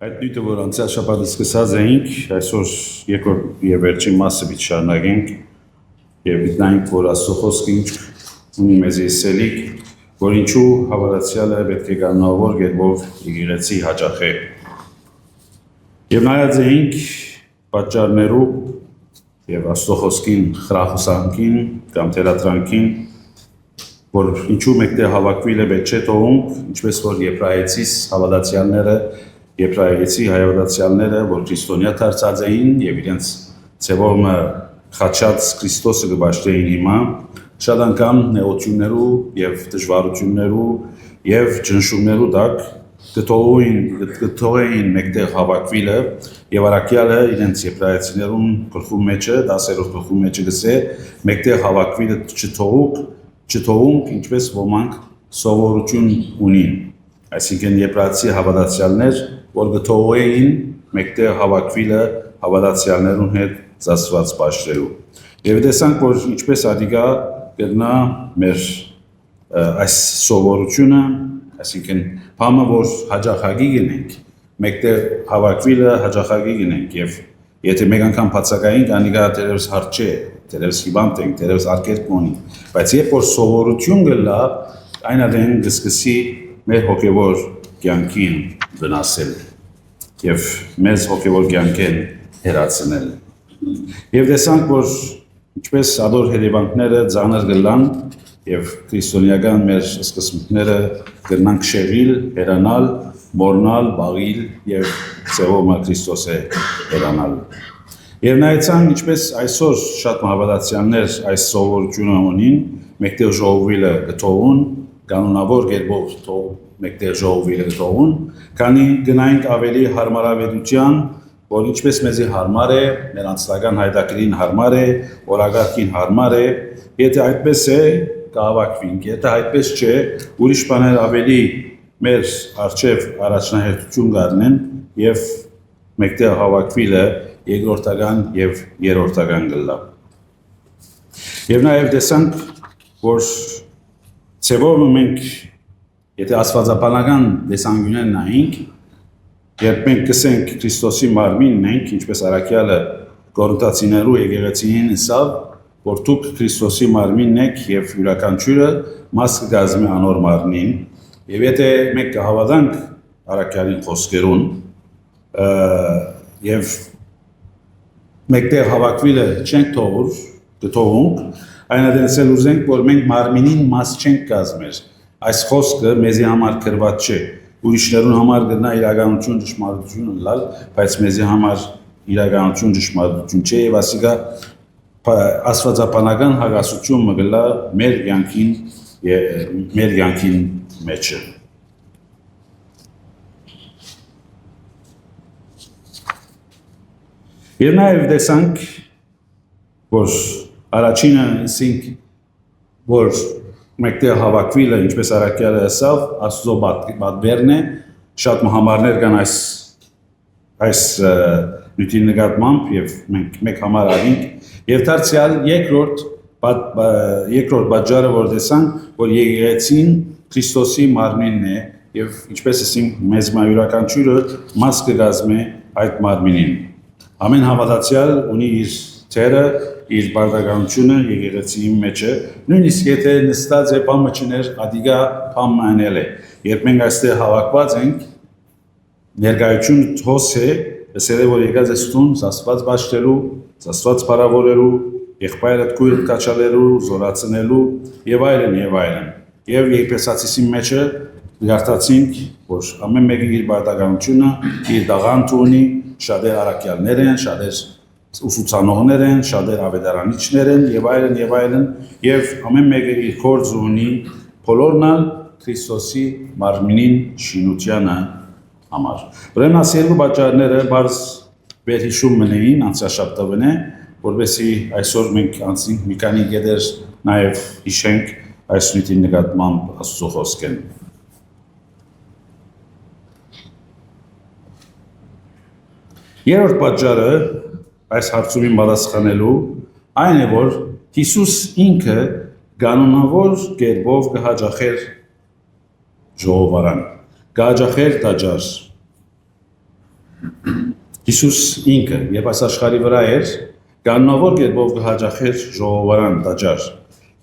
Այդ նույնը, որ անցյալ շաբաթ սկսած էինք, այսօր երկրորդ եւ վերջին մասը պիտի շարունակենք եւ գտնենք, որ Աստծո խոսքը ինչ ունի մեզ ասելիք, որ ինչու հավատացյալը պետք է կանոնավոր կերպով եկեղեցի հաճախե։ Եվ նայած էինք պատճառներու եւ Աստծո խոսքին խրախուսանքին կամ թերատրանքին, որ ինչու մեկտեղ հավաքվել է պետք չէ թողunk, ինչպես որ եբրայեցիս հավատացյալները Եբրայեցի հայրենացյալները, որ քրիստոնյա դարձած էին եւ իրենց ծևորը խաչած Քրիստոսը կբաշխեին հիմա, շատ անգամ նեղություններու եւ դժվարություններու եւ ճնշումներու տակ կթողեին մեկտեղ հավաքվելը եւ արաքյալը իրենց եբրայեցիներուն գլխու մեջը 10-րդ գլխու մեջը գսե մեկտեղ հավաքվելը չթողunk, ինչպես ոմանք սովորություն ունին, այսինքն եբրայեցի հավատացյալներ որ գթողեին մեկտեղ հավաքվելը հավատացյալներուն հետ ծածված պաշտելու։ Եվ տեսանք, որ ինչպես ադիգա կգնա մեր այս սովորությունը, այսինքն բամը, որ հաջախագի գնենք, մեկտեղ հավաքվելը հաջախագի գնենք, եւ եթե մեկ անգամ բացակայենք, անիգա դերևս հարց չէ, դերևս հիվանդ ենք, դերևս արկերտ կունի, բայց երբ որ սովորություն գլա, այն adեն կսկսի մեր հոգևոր կյանքին վնասել եւ մեզ հոգևոր կյանքեն հերացնել։ Եվ տեսանք, որ ինչպես ադոր հետևանքները ծանր գլան եւ քրիստոնեական մեր սկզբունքները կգնանք շեղիլ, հերանալ, մորնալ, բաղիլ եւ ծևոմը Քրիստոսը հերանալ։ Եվ նայեցանք, ինչպես այսօր շատ հավատացյալներ այս սովորությունը ունին, մեկտեղ ժողովելը գթողուն, կանոնավոր կերպով մեկտեղ ժողովելը գթողուն, քանի գնայինք ավելի հարմարավետության, որ ինչպես մեզի հարմար է, մեր անձնական հայդակրին հարմար է, օրագարկին հարմար է, եթե այդպես է, կհավաքվենք, եթե այդպես չէ, ուրիշ բաներ ավելի մեր առջև առաջնահերթություն կառնեն եւ մեկտեղ հավաքվելը երկրորդական եւ երրորդական գլա։ Եվ նաեւ տեսանք, որ ծևորը մենք եթե աստվածաբանական տեսանկյունեն նայենք, երբ մենք կսենք Քրիստոսի մարմինն ենք, ինչպես արաքյալը Կորինթացիներու եկեղեցին ասավ, որ դուք Քրիստոսի մարմինն եք եւ յուրաքանչյուրը մաս կգազմի անոր մարմնին, եւ եթե մենք կհավատանք արաքյալի խոսքերուն, եւ մեկտեղ հավաքվելը չենք թողենք, այն adensel ուզենք, որ մենք մարմինին մաս չենք կազմել։ Այս խոսքը մեզի համար գրված չէ, ուրիշներուն համար գտնա իրականություն ճշմարտություն լալ, բայց մեզի համար իրականություն ճշմարտություն չէ եւ ասիկա աստվածաբանական հագասություն մգլա մեր կյանքին մեջը։ Եվ նաեւ տեսանք, որ առաջինը ասենք, որ մեկտեղ հավաքվելը, ինչպես արաքյալը ասավ, Աստծո բադբերն է, շատ համարներ կան այս նյութի նկատմամբ եւ մենք մեկ համար արինք եւ դարձյալ երկրորդ պատճառը որ տեսանք, որ եկեղեցին Քրիստոսի մարմինն է եւ ինչպես ասենք մեզ յուրաքանչյուրը մաս կգազմի այդ մարմինին։ Ամեն հավատացյալ ունի իր թերը իր բարդականությունը եկեղեցիի մեջը, նույնիսկ եթե նստած է բամը չներ, ադիգա բամը անել է։ Երբ մենք այստեղ հավաքված ենք, ներկայություն հոս է, ասել է, որ եկած ես տուն, զաստված բաշխելու, զաստված բարավորելու, եղբայրդ քույրդ կաչալելու, զորացնելու եւ այլն եւ այլն։ Եվ Եփեսացիի մեջը գարտացինք, որ ամեն մեկը իր բարդականությունը, իր դաղանդ ունի, շատեր արաքյալներ են, շատեր ուսուցանողներ են, շատեր ավետարանիչներ են եւ այլն եւ ամեն մեկը իր գործ ունի բոլորնալ Քրիստոսի մարմինին շինությանը համար։ Ուրեմն այս երկու պատճառները բարձ վերհիշում մնային անցաշաբթավն է, որովհետեւ այսօր մենք անցնենք մի քանի գեդեր նաեւ հիշենք այս նյութի նկատմամբ Աստծո խոսքեն։ Երրորդ պատճառը այս հարցումին պատասխանելու այն է, որ Հիսուս ինքը կանոնավոր կերպով կհաճախեր ժողովարան, կհաճախեր տաճար, Հիսուս ինքը եւ այս աշխարհի վրա էր կանոնավոր կերպով կհաջախեր ժողովարան տաճար։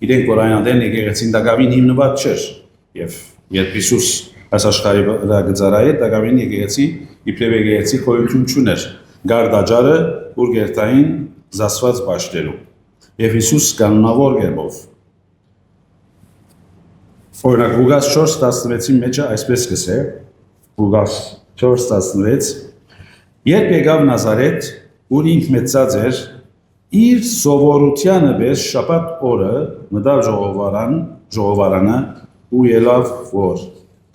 Իրենք որ այն անդեն եկեղեցին դակավին հիմնված չէր եւ երբ Հիսուս այս աշխարհի վրա գծարայր դակավին եկեղեցի իբրև եկեղեցի քոյություն չուներ։ Գար տաճարը ուր գերտային զասված բաշտերու եւ Հիսուս կանոնավոր կերպով օրինակ Լուկաս 4:16-ի մեջ այսպես կսե Լուկաս 4:16 Երբ եկավ Նազարեթ, ուր ինք մեծած էր, իր սովորությանը պես շաբաթ օրը մտավ ժողովարանը ու ելավ որ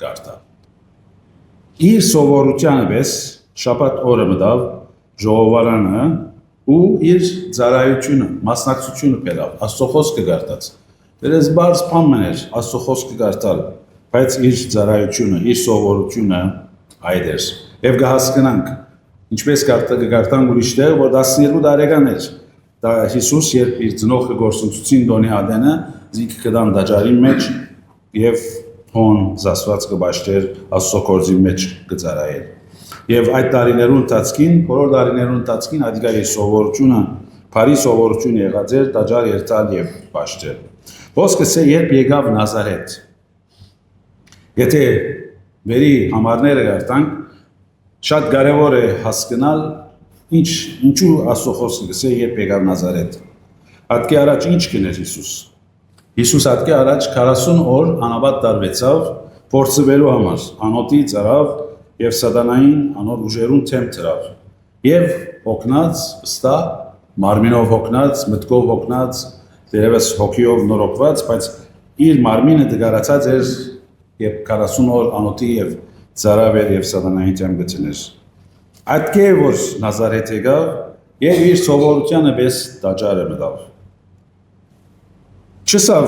գարտա։ Իր սովորությանը պես շաբաթ օրը մտավ ժողովարանը ու իր ծառայությունը, մասնակցությունը բերավ, Աստծո խոսքը գարտած։ Դերս բարձ բան էր Աստծո խոսքը գարտալ, բայց իր ծառայությունը, իր սովորությունը այդ էր։ Եվ կհասկանանք Ինչպես կգարտան ուրիշտեղ, որ 12 տարեկան էր, դա Հիսուս երբ իր ծնողքը գործընծուցին դոնի ադենը, զինքը կդան դաջարի մեջ և հոն զասված կբաշտեր Աստծո գործի մեջ կծարայել։ Եվ այդ տարիներու ընթացքին, բոլոր տարիներու ընթացքին ադիկա իր սովորությունը, բարի սովորություն եղած էր դաջար երթալ և բաշտել։ Ոսկս է երբ եկավ Նազարեթ։ Եթե վերի համարները գարտանք, Շատ կարևոր է հասկանալ ինչու Աստծո խոսքը գսե երբ եկավ Նազարեթ։ Ատկի առաջ ինչ կներ Հիսուս։ Հիսուս ատկի առաջ 40 օր անաբատ տարվեցավ փորձվելու համար, անոտի ծարավ եւ սատանային անոր ուժերուն թեմ ծրավ։ Եվ հոգնած, վստահ, մարմինով հոգնած, մտքով հոգնած, դերևս հոգիով նորոգված, բայց իր մարմինը դգարացած էր եւ 40 օր անոտի եւ ծարավ էր եւ սատանային թեմ գցներ։ Այդ է որ Նազարեթ եկավ եւ իր սովորությանը պես տաճարը մտավ։ Չսավ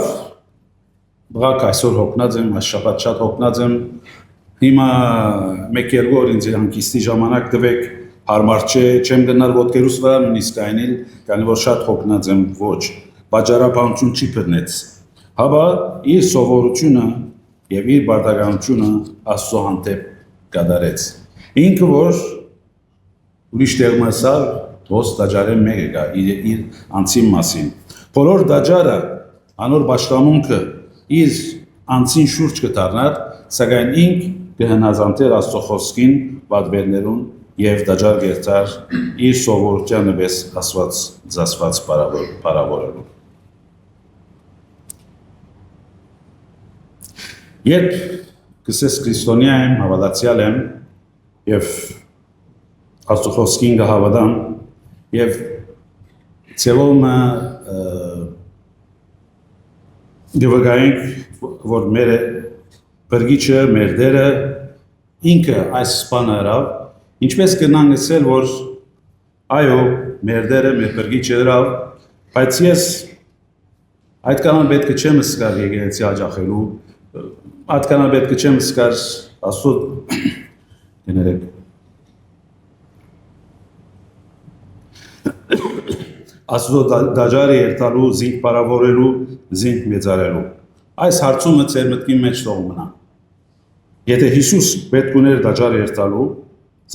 բղակ այսօր հոգնած եմ, այս շաբաթ շատ հոգնած եմ, հիմա մեկ-երկու օր ինձ հանգիստի ժամանակ տվեք, հարմար չէ, չեմ գնալ ոտքերուս վրա նույնիսկ այնիլ, քանի որ շատ հոգնած եմ, ոչ, բաժարաբանություն չի բռնեց։ Հաբա իր սովորությունը եւ իր բարդականությունը Աստծո հանդեպ կատարեց։ Ինքը որ ուրիշ տեղ մասալ ոս տաճարը մեկը կա իր անցին մասին։ Բոլոր տաճարը անոր պաշտամունքը իր անցին շուրջ կդառնար, սակայն ինք կհնազանդեր Աստծո խոսքին, պատվերներուն եւ տաճար գերտար իր սովորությանը պես Աստված զասված բարավորելու։ Երբ կսես քրիստոնյա եմ, հավատացյալ եմ եւ Աստծո խոսքին կհավատամ եւ ցեվոմը գվգայինք որ մեր բրգիչը, մեր դերը ինքը այս բանը արավ, ինչպես կնան ասել որ այո, մեր դերը, մեր բրգիչը արավ, բայց ես այդքան պետք է չեմ սկար եկեղեցի հաջախելու, այդքան պետք է չեմ սկար Աստծո կներեք Աստծո դաջարը երթալու, զինք բարավորելու, զինք մեծարելու։ Այս հարցումը ձեր մտքի մեջ թող մնա։ Եթե Հիսուս պետք ուներ դաջար երթալու,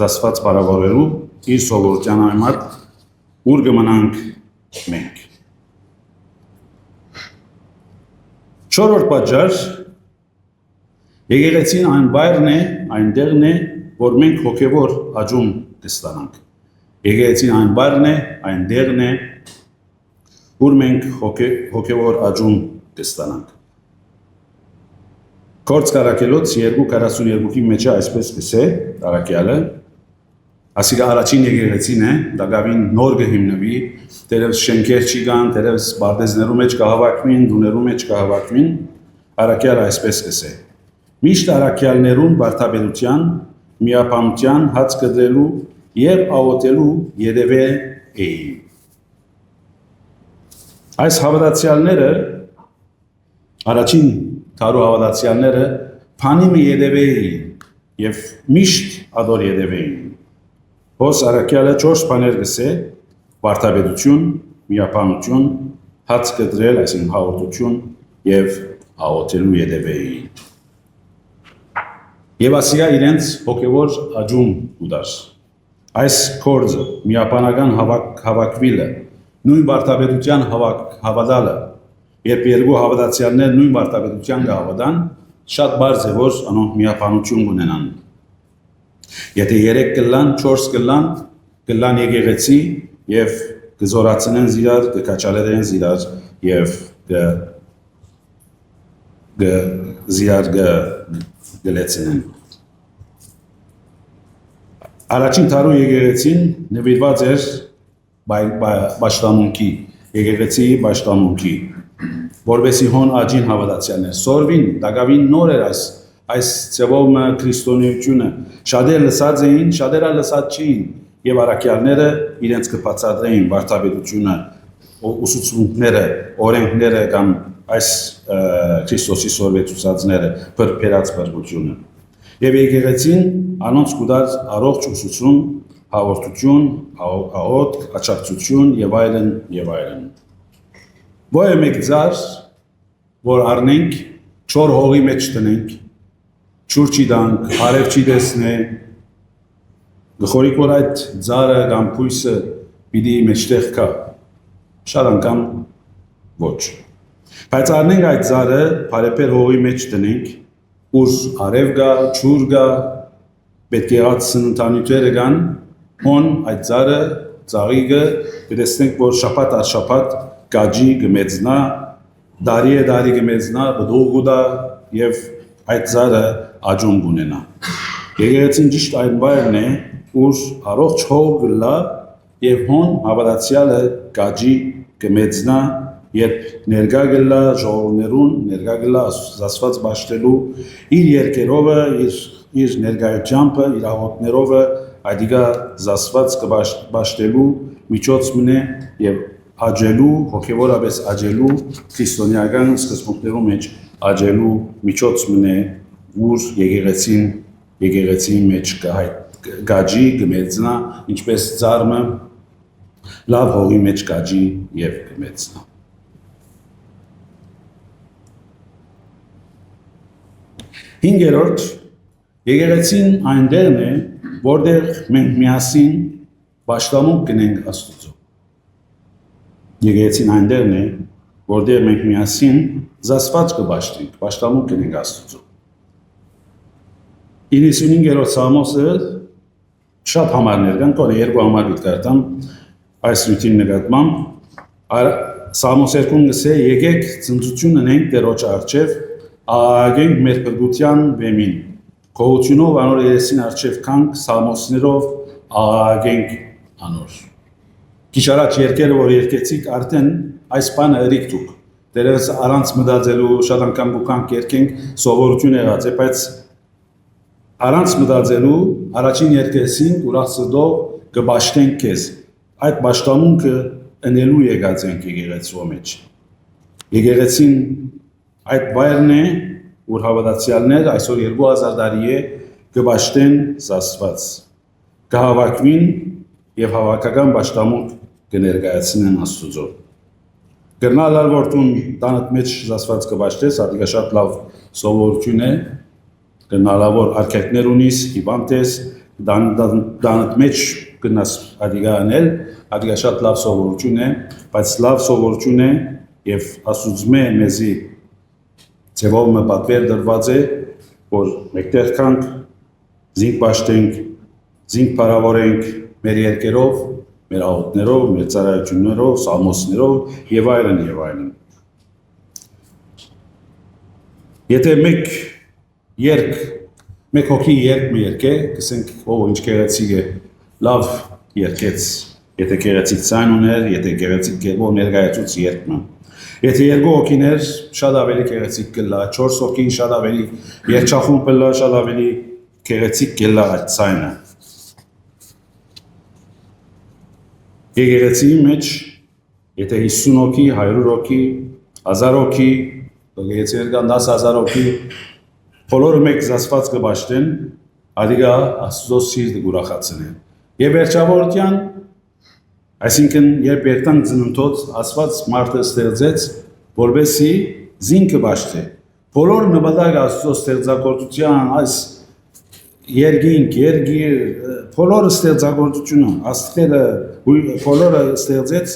զասված բարավորելու, իր սովորության համեմատ, ուր կմնանք մենք։ Չորրորդ պատճառ եկեղեցին այն բայրն է, այն տեղն է, որ մենք հոգևոր աճում կստանանք։ Եկեղեցին այն բայրն է, այն տեղն է, որ մենք հոգևոր աճում կստանանք։ Գործ Կարակելոց 2:42-ի մեջ այսպես կսե Կարակյալը, ասիկա առաջին եկեղեցին է, դակավին նոր կհիմնվի, դերևս շենքեր չի կան, դերևս բարձեզներու մեջ կհավաքվին, դուներու մեջ կհավաքվին, Կարակյալը այսպես կսե։ Միշտ Արաքյալներուն բարդապետության, միապանության հաց կտրելու եւ աղոթելու երևե էի։ Այս հավատացյալները, առաջին թարու հավատացյալները փանի մի երևե էին եւ միշտ ադոր երևե էին։ Հոս Արաքյալը 4 բաներ գսե, բարդապետություն, միապանություն, հաց կտրել, այսինքն հաղորդություն եւ աղոթելու երևե էին։ Եվ ասիկա իրենց հոգևոր աճում ուտար։ Այս կորձը միապանական հավաքվիլը, նույն վարդապետության հավատալը, երբ երկու հավատացյալներ նույն վարդապետության կհավատան, շատ բարձ է, որ անոնք միապանություն ունենան։ Եթե 3 կլան, 4 կլան եկեղեցի եւ կզորացնեն զիրար, կկաչալերեն զիրար եւ զիրար գլեցնեն։ Առաջին թարու եկեղեցին նվիրված էր պաշտամունքի, եկեղեցի պաշտամունքի, որովհետեւ հոն աջին հավատացյալներ սորվին, դակավին նոր էր այս ծևով քրիստոնեությունը, շատեր լսած էին, շատերը լսած չէին, եւ առաքյալները իրենց կբացատրեին վարդապետությունը, ուսուցումները, օրենքները կամ այս Քրիստոսի սորվեցուցածները բրբերած բրբությունը։ Եվ եկեղեցին անոնց կուտած առողջ ուսուցում, հաղորդություն, աղոտ, աջակցություն եւ այլն եւ այլն։ Ոյ մեկ ձար, որ առնենք, չոր հողի մեջ տնենք, չուր չի դանք, արև չի տեսնե, գխորիկ որ այդ ձարը կամ փույսը պիտի մեջտեղ կա, շատ անգամ ոչ։ Բայց առնենք այդ ձարը բարեպեր հողի մեջ տնենք, ուր արև գա, չուր գա, պետք է եղած սննդանյութերը կան, հոն այդ ձարը, ծաղիկը, կտեսնենք, որ շաբաթ առ շաբաթ գաջի կմեծնա, դարի է դարի կմեծնա, բդող կուտա եւ այդ ձարը աճում կունենա։ Եկեղեցին ճիշտ այն բայրն է, ուր առողջ հող կլա եւ հոն հավատացյալը գաջի կմեծնա, երբ ներկա կլա ժողովներուն, ներկա կլա Աստված բաշխելու իր երկերովը, իր ներկայությամբ, իր աղոթներով այդիկա Աստված կբաշխելու միջոց մնե եւ աճելու, հոգեվորապես աճելու, քրիստոնեական սկզբունքներու մեջ աճելու միջոց մնե, որ եկեղեցի մեջ գաջի կմեծնա, ինչպես ծառը լավ հողի մեջ գաջի եւ կմեծնա։ Հինգերորդ, եկեղեցին այնտեղն է, որտեղ մենք միասին պաշտամունք կնենք Աստծո։ Եկեղեցին այնտեղն է, որտեղ մենք միասին զասված կպաշտենք, պաշտամունք կնենք Աստծո։ 95-րդ Սամոսը շատ համարներ կան, կոնե երկու համար դիտկարտամ այս նյութին նկատմամբ Սամոս 2-ն գսե եկեք ծնծություն ունենք Տերոջ առջև, աղաղակենք մեր փրկության վեմին, գոհությունով անոր երեսին առջև կանք, սամոսներով աղաղակենք անոր։ Քիչ առաջ երկերը որ երկեցիք արդեն այս բանը ըրիք դուք, դերևս առանց մտածելու շատ անգամ գուկանք երկենք սովորություն եղած է, բայց առանց մտածելու առաջին երկեսին ուրախ սրտով կբաշխենք քեզ, այդ պաշտամունքը ընելու եկած ենք եկեղեցու մեջ։ Եկեղեցին այդ բայրն է, որ հավատացյալներ այսօր 2000 տարի է կբաշխեն Աստված, կհավաքվին եւ հավաքական պաշտամունք կներկայացնեն Աստծո։ Գրնալալ որտուն տանդ մեջ Աստված կբաշխես, ադիգա շատ լավ սովորություն է, գրնալավոր արկեկներ ունիս, հիվանդ տանդ մեջ կնաս ադիգա անել, ադիգա շատ լավ սովորություն է, բայց լավ սովորություն է եւ Աստուծո մեզի Ձևով մը պատվեր դրված է, որ մեկտեղ կանք, զինք պաշտենք, զինք պարավորենք մեր երկերով, մեր աղոթներով, մեր ծառայություններով, սամոսներով եւ այլն եւ այլն։ Եթե մեկ հոգի երկ երկե, կսենք ով ինչ գեղեցիկ է, լավ երկեց, եթե գեղեցիկ ցայն ուներ, եթե գեղեցիկ գերբով ներկայացուց երկմը։ Եթե երկու հոգիներ շատ ավելի գեղեցիկ կլա, 4 հոգին շատ ավելի երջախում կլա, շատ ավելի գեղեցիկ կլա այդ ցայնը։ Եկեղեցի մեջ եթե 50 հոգի, 100 հոգի, 1000 հոգի, եկեղեցիներ կան 10000 հոգի, բոլորը մեկ Աստված կբաշխեն, ադիգա Աստծո սիրտը կուրախացնեն։ Եվ վերջավորության այսինքն երբ երտանք ծննդոց Աստված մարդը ստեղծեց, որովհետեւ զինքը բաշխե։ Բոլոր նպատակը Աստծո ստեղծագործության այս Երգինք, երգիր, բոլորը ստեղծագործությունը, աստղերը, բոլորը ստեղծեց,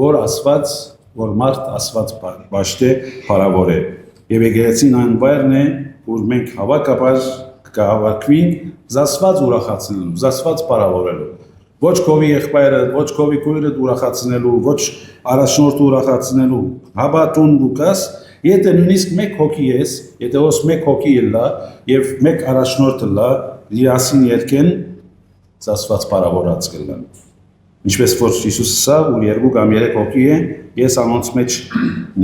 որ ասված, որ մարդ ասված բաշտե փարավոր է։ Եվ եկեղեցին այն վայրն է, որ մենք հավաքաբար կհավաքվենք, զասված ուրախացնելու, զասված փարավորելու։ Ոչ քովի եղբայրը, ոչ քովի քույրը ուրախացնելու, ոչ առաջնորդը ուրախացնելու, հավատուն դուկաս, եթե նույնիսկ մեկ հոգի ես, եթե ոս մեկ հոգի լա եւ մեկ առաջնորդը լա, լիասին երկեն զասված փարավորած կլան։ Ինչպես որ Հիսուսը սա ու երկու կամ երեք հոգի է, ես անոնց մեջ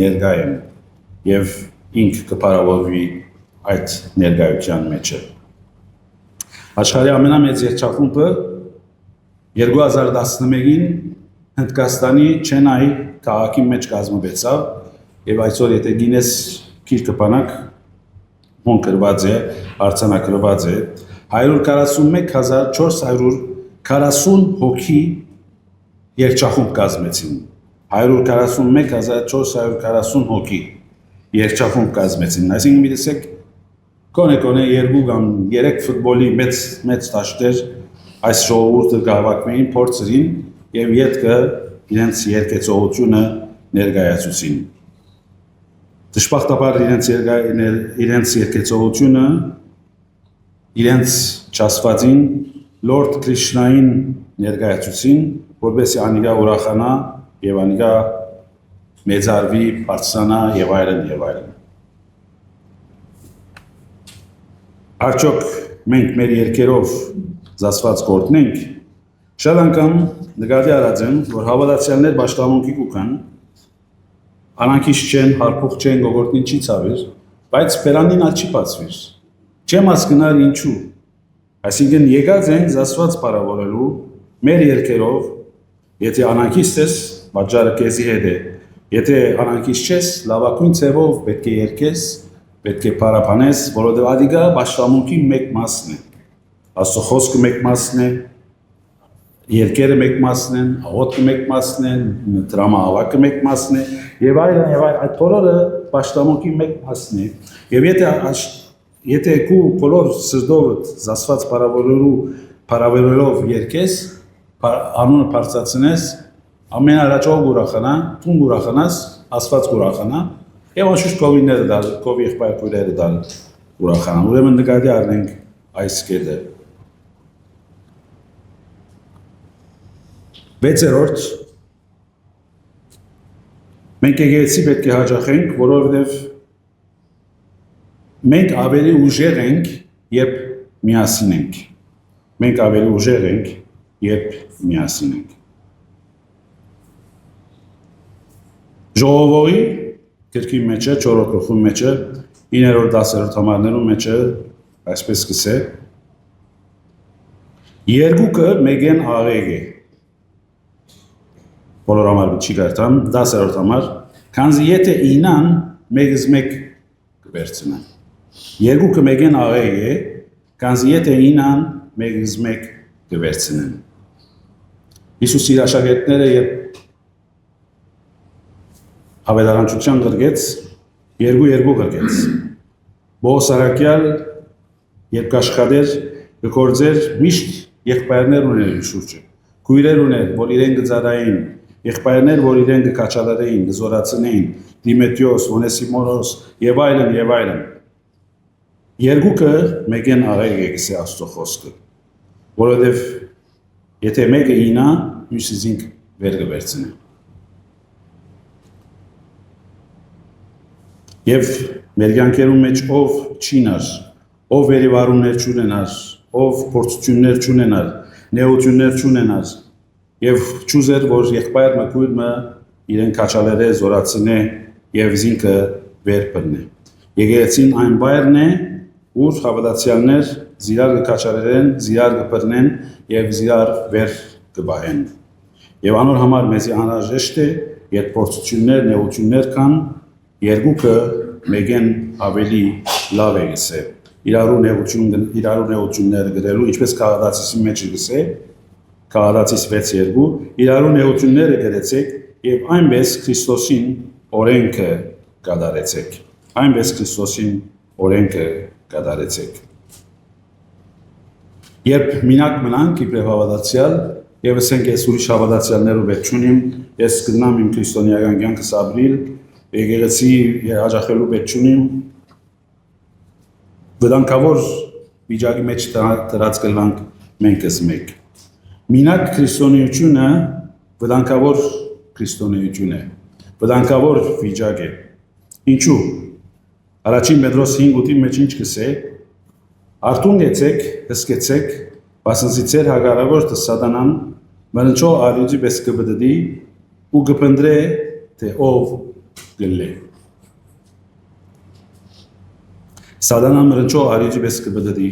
ներկա եմ եւ ինք կփարավորվի այդ ներկայության մեջը։ Աշխարհի ամենամեծ երգչախումբը 2011-ին Հնդկաստանի Չենայի քաղաքի մեջ կազմվեցավ եւ այսօր եթե գինես քիրքը բանակ հոնկրված է, արցանակրված է 141440 հոգի երգչախումբ կազմեցին 141440 հոգի երգչախումբ կազմեցին այսինքն մի տեսեք կոնե երկու կամ երեք ֆուտբոլի մեծ դաշտեր այս ժողովուրդը կհավաքվեին փորձերին եւ յետքը իրենց երկեցողությունը ներկայացուցին դժբախտաբար իրենց երկեցողությունը իրենց չասվածին Լորդ Քրիշնային ներկայացուցին, որպեսզի անիկա ուրախանա եւ անիկա մեծարվի, բարձրանա եւ այլն եւ այլն։ Արդյոք մենք մեր երկերով զասված գործնենք, շատ անգամ նկատի արած եմ, որ հավատացյալներ պաշտամունքի կուքան, անանքիչ չեն, հարփուխ չեն, գողորտնին չի ցավիր, բայց բերանին ալ չի բացվիր։ Չեմ հասկնալ ինչու։ Այսինքն եկած են զասված փարավորելու մեր երկերով, եթե անանքիչ ես, պատճառը քեզի հետ է։ Եթե անանքիչ չես, լավագույն ձևով պետք է երկես, պետք է փարապանես, որովհետև ադիգա պաշտամունքի մեկ մասն է։ Աստծո խոսքը մեկ մասն է, երկերը մեկ մասն են, աղոթքը մեկ մասն են, դրամահավաքը մեկ մասն է, եւ այլն, այդ բոլորը պաշտամունքի մեկ մասն է։ Եվ եթե քու բոլոր սրտովդ զասված փարավորելով երկես, անունը բարձրացնես, ամեն առաջով ուրախանա, տուն ուրախանաս, ասված ուրախանա, եւ անշուշտ կովիները դալ, կով եղբայր քույրերը դալ ուրախանա։ Ուրեմն նկատի առնենք այս կետը։ 6-րդ մենք եկեղեցի պետք է հաճախենք, որովհետև մենք ավելի ուժեղ ենք, երբ միասին ենք։ Մենք ավելի ուժեղ ենք, երբ միասին ենք։ Ժողովի գրքի մեջը, 4-րդ գլխի մեջը, 9-րդ 10-րդ համարներում մեջը այսպես կսե։ Երկուքը մեկեն աղեգ է։ Բոլոր համարը չի կարդամ, 10-րդ համար, քանզի եթե ինան մեկից մեկ կվերցնեն։ Երկուքը մեկեն աղեգ է, քանզի եթե ինան մեկից մեկ կվերցնեն։ Հիսուս իր աշակերտները երբ ավետարանչության գրգեց, երկու գրգեց։ Բողոս Արաքյալ երբ կաշխատեր, կգործեր միշտ եղբայրներ ուներ իր շուրջը, քույրեր ուներ, որ իրեն կծառայեին, եղբայրներ, որ իրեն կքաչալերեին, կզորացնեին, Դիմետրիոս, Օնեսիմոս եւ այլն։ Երկուքը մեկեն աղեգ է գսե Աստծո խոսքը, որովհետև եթե մեկը ինա, մյուսը զինք վեր կվերցնի։ Եվ մեր կյանքերում մեջ ով չինար, ով վերիվարումներ չունենար, ով փորձություններ չունենար, նեղություններ չունենար, եւ չուզեր, որ եղբայր մկույրը իրեն քաչալերե զորացնե եւ զինքը վեր բռնե։ Եկեղեցին այն բայրն է, ուր հավատացյալներ զիրար կքաչալերեն, զիրար կբռնեն եւ զիրար վեր կբահեն։ Եվ անոր համար մեզի անհրաժեշտ է, երբ փորձություններ, նեղություններ կան, երկուքը մեկեն ավելի լավ է գսե։ Իրարու նեղություններ գրելու, ինչպես Գաղատացիի մեջ գսե, Գաղատացիս 6:2, իրարու նեղությունները գրեցեք եւ այնպես Քրիստոսին օրենքը կատարեցեք։ Այնպես Քրիստոսին օրենքը կատարեցեք։ Երբ մինակ մնանք իբրև հավատացյալ, եւ ասենք ես ուրիշ հավատացյալներով հետ չունիմ, ես գտնամ իմ քրիստոնեական կյանքս ապրիլ, եկեղեցի հաջախելու պետք չունիմ, վտանգավոր վիճակի մեջ դրած կլանք մենքս մեկ։ Մինակ քրիստոնեությունը վտանգավոր քրիստոնեություն է, վտանգավոր վիճակ է։ Ինչու՞։ Առաջին Պետրոս 5:8-ի մեջ ինչ կսե. Արթուն եցեք, հսկեցեք, բասնզի ձեր հագարավոր սատանան մնչող արյուծի պես կբդդի ու կփնտրե թե ով գլե։ Սատանան մնչող արյուծի պես կբդդի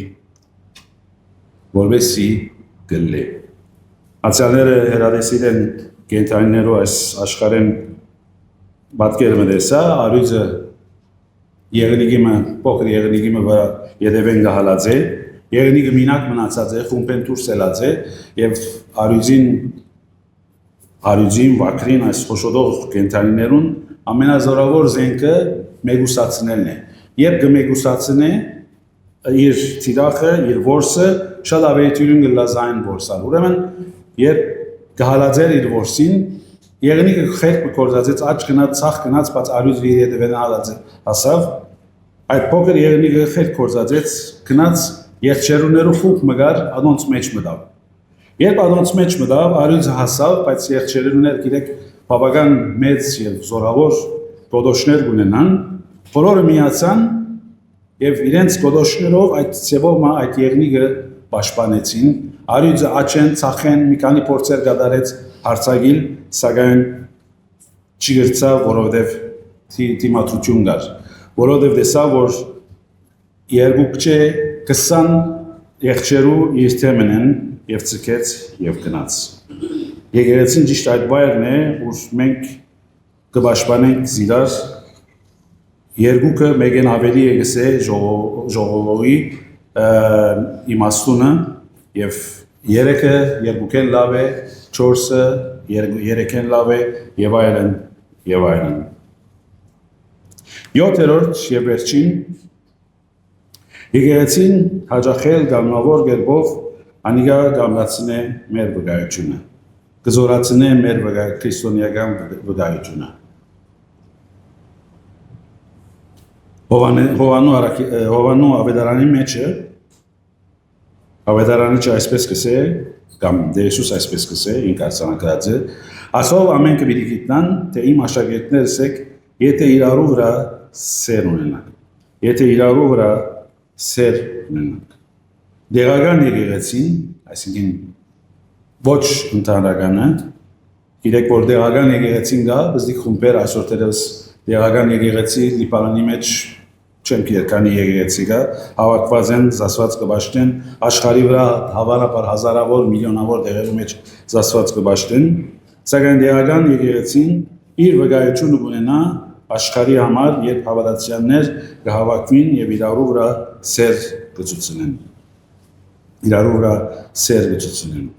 որովհետեւ գլե։ Ացյալները հերադեսիր են կենթանիներով այս աշխարհեն պատկերը մտեսա արյուծը Եղնիկիմը փոքր եղնիկիմը վրա յետևեն գահալած է, եղնիկը մինակ մնացած է, խումբեն դուրս ելած է եւ արյուծին վակրին այս խոշոտող կենթանիներուն ամենազորավոր զենքը մեգուսացնելն է։ Երբ կմեգուսացնե իր ծիրախը, իր որսը շատ ավելի թյուրին գլազային որսալ։ Ուրեմն երբ գահալածել իր որսին եղնիկը խելք կորզածեց աճ գնաց, ցախ գնաց, բայց արյուծը իր ետևեն հասավ։ Այդ փոքր եղնիկը խելք կորզածեց, գնաց եղջերուներու խումբ մգար adոնց մեջ մտավ։ Երբ adոնց մեջ մտավ, արյուծը հասավ, բայց եղջերուներ գիտեք բավական մեծ եւ զորավոր գոդոշներ ունենան, բոլորը միացան եւ իրենց գոդոշներով այդ ծևով այդ եղնիկը պաշտպանեցին, արյուծը աճեն, ցախեն, մի քանի փորձեր կատարեց հարցագիլ, սակայն չգրծավ, որովհետև դիմադրություն կար, որովհետև տեսավ, որ երկուք չէ 20 եղջերու իր թեմն են եւ ցկեց եւ գնաց։ Եկեղեցին ճիշտ այդ վայրն է, որ մենք կպաշտպանենք զիրար երկուքը մեկեն ավելի է գսե ժողովի իմաստունը եւ երեքը երկուքեն լավ է, 4-ը երեքեն լավ է եւ այլն եւ այլն։ 7-րդ եւ վերջին եկեղեցին հաջախել գամնավոր գերբով անիգա գամլացնե մեր վկայությունը, կզորացնե մեր քրիստոնեական վկայությունը։ Հովանու ավետարանի մեջը ավետարանի այսպես կսե կամ Դեսուս այսպես կսե ինք արձանագրած է ասով ամեն կպիտի գիտնան թե իմ աշակերտներս եք եթե իրարու վրա սեր ունենաք եթե իրարու վրա սեր ունենաք դեղական եկեղեցին այսինքն ոչ ընդհանրականը գիտեք որ դեղական եկեղեցին գա բզդիկ խումբեր այսօր դերևս դեղական եկեղեցի լիբանանի մեջ չեմ երկանի եկեղեցի գա հավաքված են զասված կբաշտեն աշխարհի վրա հավանաբար հազարավոր միլիոնավոր դեղերի մեջ զասված կբաշտեն սակայն դեղական եկեղեցին իր վկայությունը ունենա աշխարհի համար երբ հավատացյալներ կհավաքվին եւ իրարու վրա սեր կցուցնեն իրարու վրա սեր կցուցնեն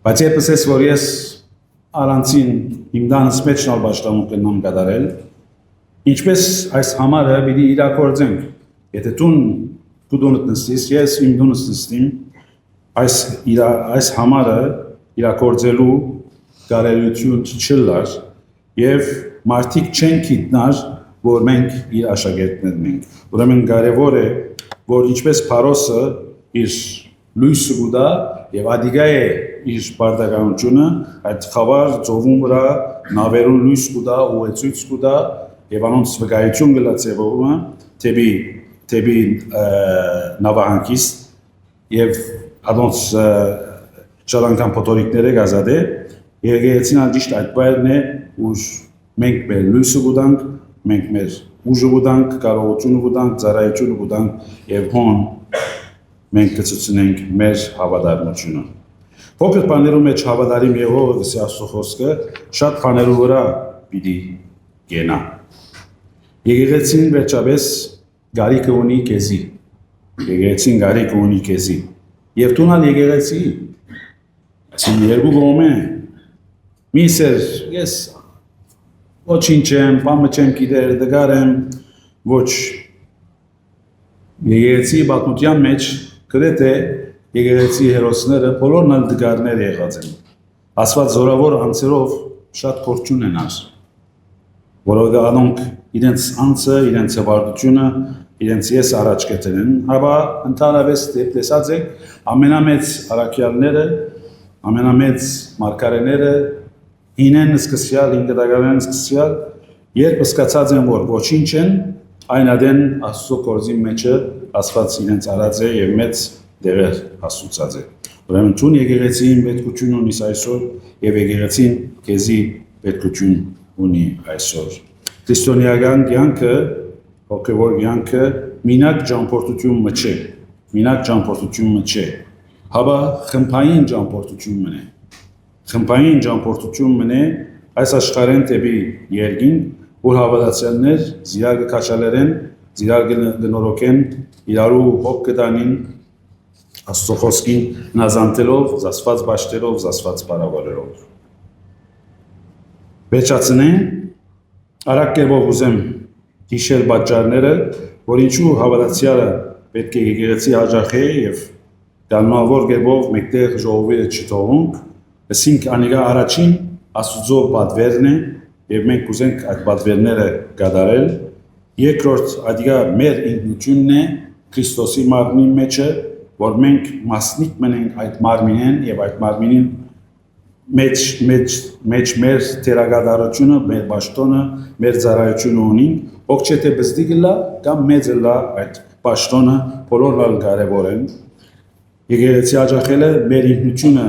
բայց եպսես որ ես առանցին իմ դանս մեջ նոր պաշտամունք կնամ կատարել ինչպես այս համարը պիտի իրագործենք, եթե դու դունդ նստիս, ես իմ դունս նստիմ, այս համարը իրագործելու կարելություն չլար եւ մարդիկ չեն գիտնար, որ մենք իր աշակերտներն ենք։ Ուրեմն կարևոր է, որ ինչպես Փարոսը իր լույսը գուտա եւ ադիգա է իր բարդականությունը, այդ խավար ծովում վրա նավերուն լույս գուտա, ուղեցույց գուտա եւ անոնց վկայություն գլացեվը թեպի նավահանգիս եւ անոնց շալանքան փոթորիկները գազադե եկեղեցին աջիշտ այդ բայրն է ուր մենք մեր լույսը գուտանք մենք մեր ուժը գուտանք կարողությունը գուտանք ծառայությունը գուտանք եւ հոն մենք կցուցնենք մեր հավատարմությունը փոքր բաներում մեջ հավատարիմ եղողը դասի աստծո խոսքը շատ բաներու վրա պիտի գենա Եկեղեցին վերջապես գարիքը ունի քեզի։ Եկեղեցին գարիքը ունի քեզի։ Եվ տունալ եկեղեցի։ Այսին երկու գոմե։ Միսեր, ես ոչինչ եմ, բամը չեմ գիտեր, դգար եմ, ոչ։ Եկեղեցի պատմության մեջ գրեթե եկեղեցի հերոսները բոլորն էլ դգարներ եղած են։ Աստված զորավոր անձերով շատ փորձուն են ար, որովհետև անոնք իրենց անձը, իրենց հվարդությունը, իրենց ես առաջ կետեն, հաբա ընդհանրապես տեսած եք ամենամեծ առաքյալները, ամենամեծ մարգարեները հինեն սկսյալ, հինգդագարեն սկսյալ, երբ սկացած են, որ ոչինչ են, այն ադեն Աստծո կորզի մեջը Աստված իրենց արած է և մեծ դեղեր հասուցած է։ Ուրեմն տուն եկեղեցին պետքություն ունի այսօր և եկեղեցին քեզի պետքություն ունի այսօր։ Քրիստոնեական կյանքը, հոգևոր կյանքը մինակ ճամփորդություն չէ, մինակ ճամփորդություն չէ, հաբա խմբային ճամփորդություն մնե։ Խմբային ճամփորդություն մնե այս աշխարհեն դեպի երկինք, որ հավատացյալներ զիրար կքաշալերեն, զիրար կնորոգեն, իրարու հոգ կտանին, Աստծո խոսքին նազանտելով, զասված բաշտերով, զասված բարավարերով։ Վերջացնեն, արագ կերպով ուզեմ հիշել պատճառները, որ ինչու հավատացյալը պետք է եկեղեցի հաճախե և դալմավոր կերպով մեկտեղ ժողովուրդը չթողունք, ասինք անիկա առաջին Աստուծո պատվերն է և մենք ուզենք այդ պատվերները կատարել, երկրորդ ադիգա մեր ինքնությունն է Քրիստոսի մարմնի մեջը, որ մենք մասնիկ մնենք այդ մարմինեն և այդ մարմինին մեջ մեր թերագադարությունը, մեր բաշտոնը, մեր ծառայությունը ունենք, ով չէ թե բզդի գլա կամ մեծը լա այդ բաշտոնը բոլորն կարևոր են։ Եկեղեցի հաճախելը մեր ինքնությունը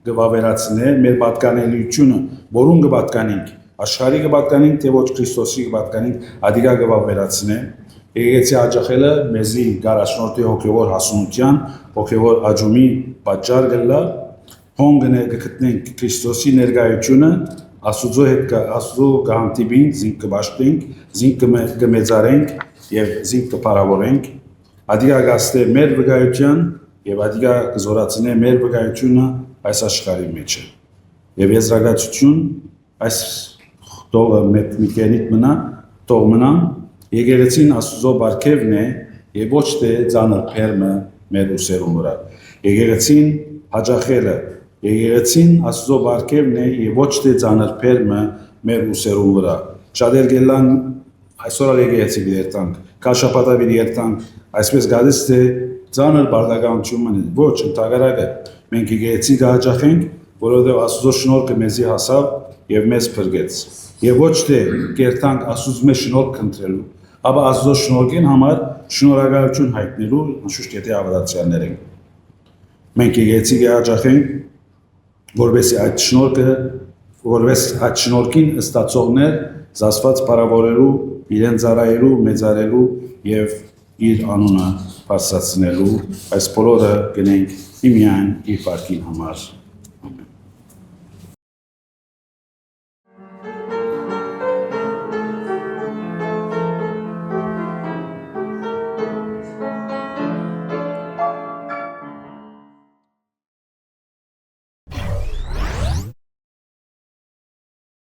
կվավերացնե, մեր պատկանելիությունը, որուն կպատկանենք, աշխարհի կպատկանենք, թե ոչ Քրիստոսի կպատկանենք, ադիգա կվավերացնե։ Եկեղեցի հաճախելը մեզի գարաշնորհի հոգևոր հասունության, հոգևոր աճումի պատճառ կլա, հոնգն կգտնենք Քրիստոսի ներկայությունը, Աստուծո հետ Աստծո կհանդիպենք, զինք կբաշխենք, զինք կմեծարենք և զինք կփառավորենք, ադիգա կհասնե մեր վկայության և ադիգա կզորացնե մեր վկայությունը այս աշխարհի մեջը։ Եվ եզրակացություն այս տողը մի կենիք մնա, տող մնա, եկեղեցին Աստուծո բարգևն է և ոչ թե ծանր փերմը մեր ուսերուն վրա։ Եկեղեցին հաճախելը, եկեղեցին Աստուծո բարգևն է և ոչ թե ծանր փերմը մեր ուսերուն վրա։ Շատեր գելան այսօր եկեղեցի դերտանք, քաշապատավի դերտանք, այսպես գալիս թե ծանր բարդականություն մնի, ոչ ընդհակառակը մենք եկեղեցի կհաճախենք, որովհետև Աստուծո շնորհքը մեզի հասավ և մեզ փրկեց։ Եվ ոչ թե կերտանք Աստուծո մեզ շնորհք քննելու, ապա Աստծո շնորհքին համար շնորհակալություն հայտնելու անշուշտ եթե հավատացյալներ ենք։ Մենք եկեղեցի կհաճախենք, որովհետև այդ շնորհքին ստացողներ զասված բարավորելու, իրեն ծառայելու, մեծարելու և իր անունը բարձրացնելու, այս բոլորը գնենք իմյան իր բարգին համար։